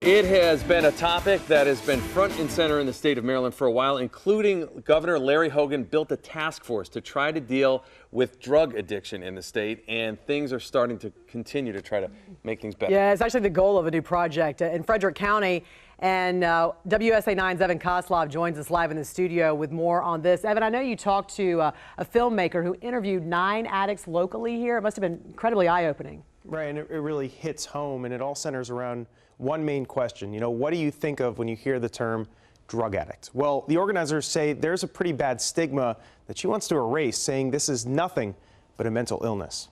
It has been a topic that has been front and center in the state of Maryland for a while, including Governor Larry Hogan built a task force to try to deal with drug addiction in the state, and things are starting to continue to try to make things better. Yeah, it's actually the goal of a new project in Frederick County. And WSA 9's Evan Koslof joins us live in the studio with more on this. Evan, I know you talked to a filmmaker who interviewed 9 addicts locally here. It must have been incredibly eye-opening. Right, and it really hits home, and it all centers around one main question. You know, what do you think of when you hear the term drug addict? Well, the organizers say there's a pretty bad stigma that she wants to erase, saying this is nothing but a mental illness.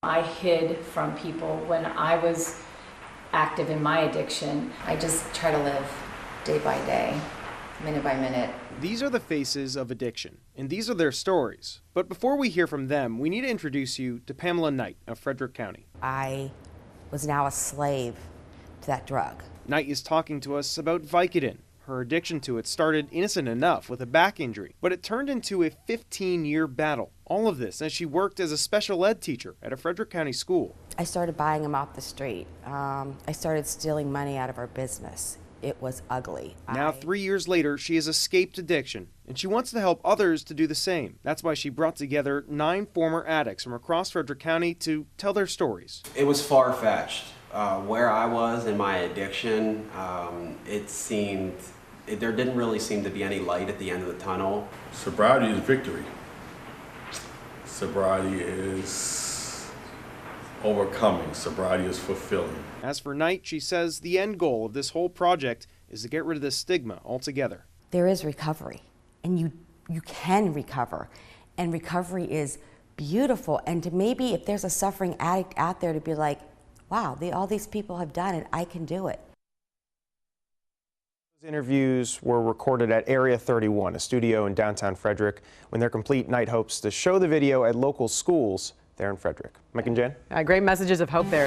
I hid from people when I was active in my addiction. I just try to live day by day, minute by minute. These are the faces of addiction, and these are their stories. But before we hear from them, we need to introduce you to Pamela Knight of Frederick County. I was now a slave to that drug. Knight is talking to us about Vicodin. Her addiction to it started innocent enough with a back injury, but it turned into a 15-year battle. All of this as she worked as a special ed teacher at a Frederick County school. I started buying them off the street. I started stealing money out of our business. It was ugly. Now, 3 years later, she has escaped addiction, and she wants to help others to do the same. That's why she brought together 9 former addicts from across Frederick County to tell their stories. It was far-fetched. Where I was in my addiction, there didn't really seem to be any light at the end of the tunnel. Sobriety is victory. Sobriety is overcoming. Sobriety is fulfilling. As for Knight, she says the end goal of this whole project is to get rid of the stigma altogether. There is recovery, and you can recover, and recovery is beautiful. And to maybe, if there's a suffering addict out there, to be like, wow, all these people have done it, I can do it. Those interviews were recorded at Area 31, a studio in downtown Frederick. When they're complete, Knight hopes to show the video at local schools there in Frederick. Mike and Jen? Great messages of hope there.